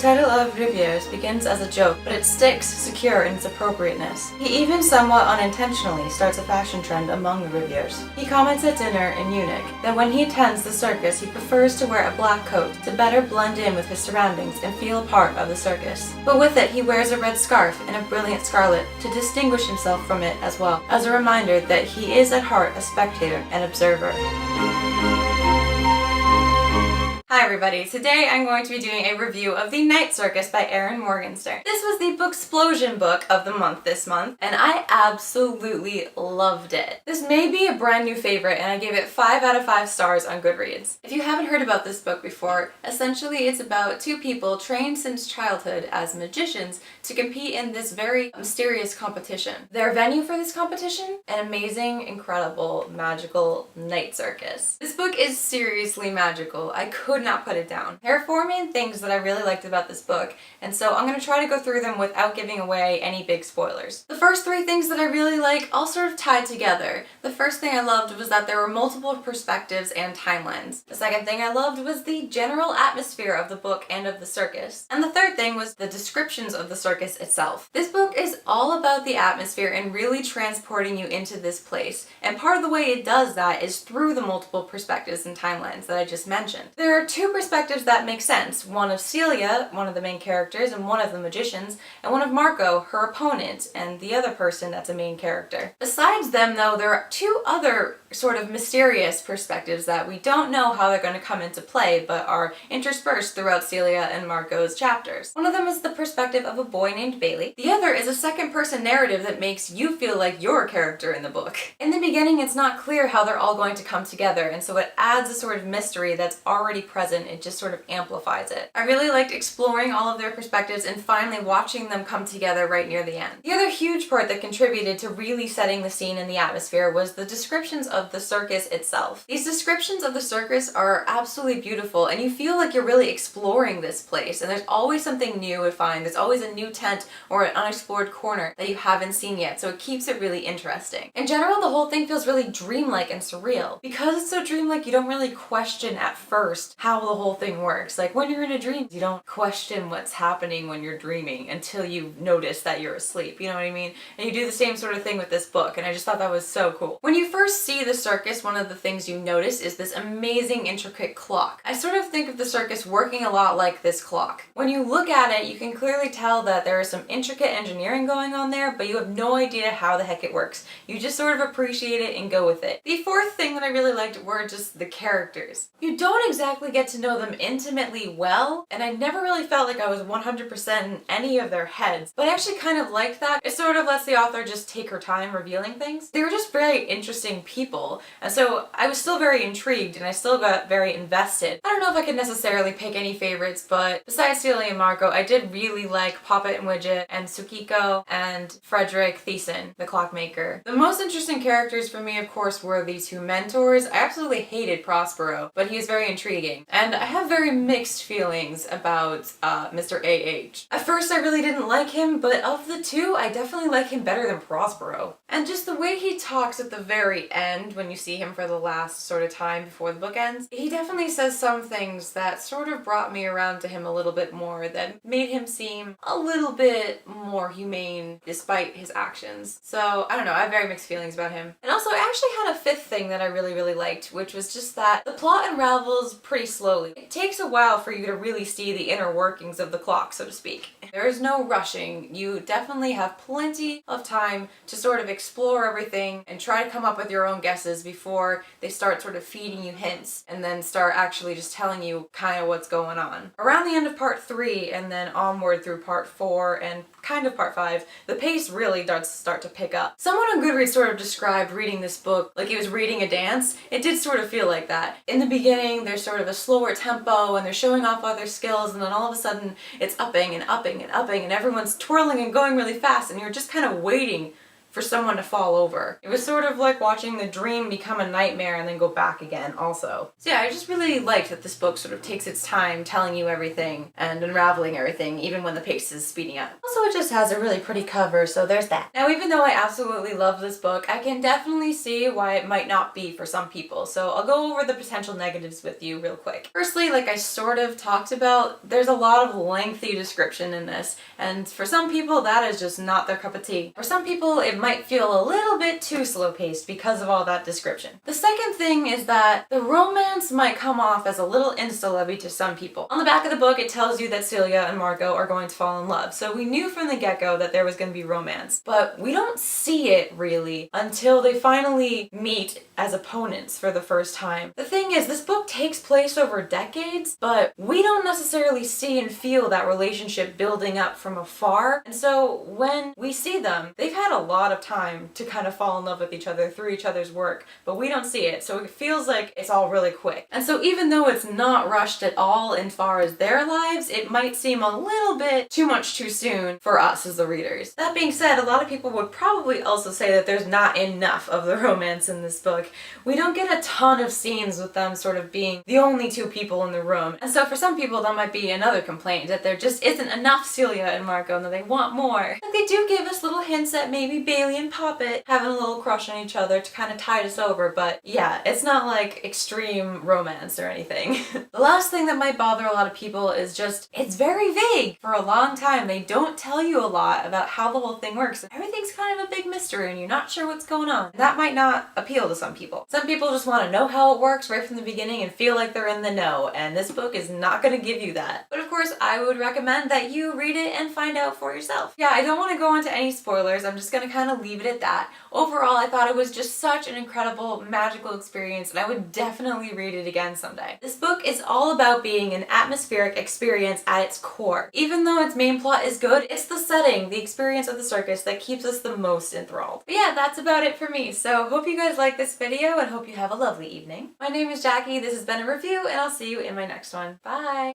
title of Rivières begins as a joke, but it sticks secure in its appropriateness. He even somewhat unintentionally starts a fashion trend among the Rivières. He comments at dinner in Munich that when he attends the circus he prefers to wear a black coat to better blend in with his surroundings and feel a part of the circus. But with it he wears a red scarf and a brilliant scarlet to distinguish himself from it as well, as a reminder that he is at heart a spectator and observer. Hi everybody, today I'm going to be doing a review of The Night Circus by Erin Morgenstern. This was the Booksplosion book of the month this month, and I absolutely loved it. This may be a brand new favorite, and I gave it 5 out of 5 stars on Goodreads. If you haven't heard about this book before, essentially it's about two people trained since childhood as magicians to compete in this very mysterious competition. Their venue for this competition? An amazing, incredible, magical night circus. This book is seriously magical. I could not put it down. There are 4 main things that I really liked about this book, and so I'm going to try to go through them without giving away any big spoilers. The first 3 things that I really like all sort of tied together. The first thing I loved was that there were multiple perspectives and timelines. The second thing I loved was the general atmosphere of the book and of the circus. And the third thing was the descriptions of the circus itself. This book is all about the atmosphere and really transporting you into this place, and part of the way it does that is through the multiple perspectives and timelines that I just mentioned. There are 2 perspectives that make sense, one of Celia, one of the main characters, and one of the magicians, and one of Marco, her opponent, and the other person that's a main character. Besides them though, there are 2 other sort of mysterious perspectives that we don't know how they're going to come into play, but are interspersed throughout Celia and Marco's chapters. One of them is the perspective of a boy named Bailey. The other is a second-person narrative that makes you feel like you're a character in the book. In the beginning, it's not clear how they're all going to come together, and so it adds a sort of mystery that's already present. It just sort of amplifies it. I really liked exploring all of their perspectives and finally watching them come together right near the end. The other huge part that contributed to really setting the scene and the atmosphere was the descriptions of the circus itself. These descriptions of the circus are absolutely beautiful, and you feel like you're really exploring this place, and there's always something new to find. There's always a new tent or an unexplored corner that you haven't seen yet, so it keeps it really interesting. In general, the whole thing feels really dreamlike and surreal. Because it's so dreamlike, you don't really question at first how the whole thing works. Like when you're in a dream, you don't question what's happening when you're dreaming until you notice that you're asleep, you know what I mean? And you do the same sort of thing with this book, and I just thought that was so cool. When you first see the circus, one of the things you notice is this amazing intricate clock. I sort of think of the circus working a lot like this clock. When you look at it, you can clearly tell that there is some intricate engineering going on there, but you have no idea how the heck it works. You just sort of appreciate it and go with it. The fourth thing that I really liked were just the characters. You don't exactly get to know them intimately well, and I never really felt like I was 100% in any of their heads, but I actually kind of liked that. It sort of lets the author just take her time revealing things. They were just very interesting people, and so I was still very intrigued and I still got very invested. I don't know if I could necessarily pick any favorites, but besides Celia and Marco, I did really like Poppet and Widget and Tsukiko and Frederick Thiessen, the clockmaker. The most interesting characters for me, of course, were the 2 mentors. I absolutely hated Prospero, but he was very intriguing. And I have very mixed feelings about Mr. A.H. At first I really didn't like him, but of the 2, I definitely like him better than Prospero. And just the way he talks at the very end, when you see him for the last sort of time before the book ends, he definitely says some things that sort of brought me around to him a little bit more, that made him seem a little bit more humane despite his actions. So, I don't know, I have very mixed feelings about him. And also, I actually had a 5th thing that I really liked, which was just that the plot unravels pretty slowly. It takes a while for you to really see the inner workings of the clock, so to speak. There is no rushing. You definitely have plenty of time to sort of explore everything and try to come up with your own guesses before they start sort of feeding you hints and then start actually just telling you kind of what's going on. Around the end of part 3 and then onward through part 4 and kind of part 5, the pace really does start to pick up. Someone on Goodreads sort of described reading this book like he was reading a dance. It did sort of feel like that. In the beginning, there's sort of a slower tempo and they're showing off all their skills, and then all of a sudden it's upping and upping and upping and everyone's twirling and going really fast, and you're just kind of waiting for someone to fall over. It was sort of like watching the dream become a nightmare and then go back again also. So yeah, I just really liked that this book sort of takes its time telling you everything and unraveling everything, even when the pace is speeding up. Also, it just has a really pretty cover, so there's that. Now, even though I absolutely love this book, I can definitely see why it might not be for some people, so I'll go over the potential negatives with you real quick. Firstly, like I sort of talked about, there's a lot of lengthy description in this, and for some people that is just not their cup of tea. For some people it might feel a little bit too slow-paced because of all that description. The second thing is that the romance might come off as a little insta-lovey to some people. On the back of the book it tells you that Celia and Margot are going to fall in love, so we knew from the get-go that there was going to be romance, but we don't see it really until they finally meet as opponents for the first time. The thing is, this book takes place over decades, but we don't necessarily see and feel that relationship building up from afar, and so when we see them, they've had a lot of time to kind of fall in love with each other through each other's work, but we don't see it, so it feels like it's all really quick. And so even though it's not rushed at all in far as their lives, it might seem a little bit too much too soon for us as the readers. That being said, a lot of people would probably also say that there's not enough of the romance in this book. We don't get a ton of scenes with them sort of being the only two people in the room, and so for some people that might be another complaint, that there just isn't enough Celia and Margot and that they want more. Like, they do give us little hints at maybe Bailey and Poppet having a little crush on each other to kind of tide us over, but yeah, it's not like extreme romance or anything. The last thing that might bother a lot of people is just, it's very vague. For a long time, they don't tell you a lot about how the whole thing works. Everything's kind of a big mystery and you're not sure what's going on. That might not appeal to some people. Some people just want to know how it works right from the beginning and feel like they're in the know, and this book is not going to give you that. But of course, I would recommend that you read it and find out for yourself. Yeah, I don't want to go into any spoilers. I'm just going to kind of leave it at that. Overall, I thought it was just such an incredible, magical experience, and I would definitely read it again someday. This book is all about being an atmospheric experience at its core. Even though its main plot is good, it's the setting, the experience of the circus that keeps us the most enthralled. But yeah, that's about it for me. So hope you guys like this video and hope you have a lovely evening. My name is Jackie, this has been a review, and I'll see you in my next one. Bye!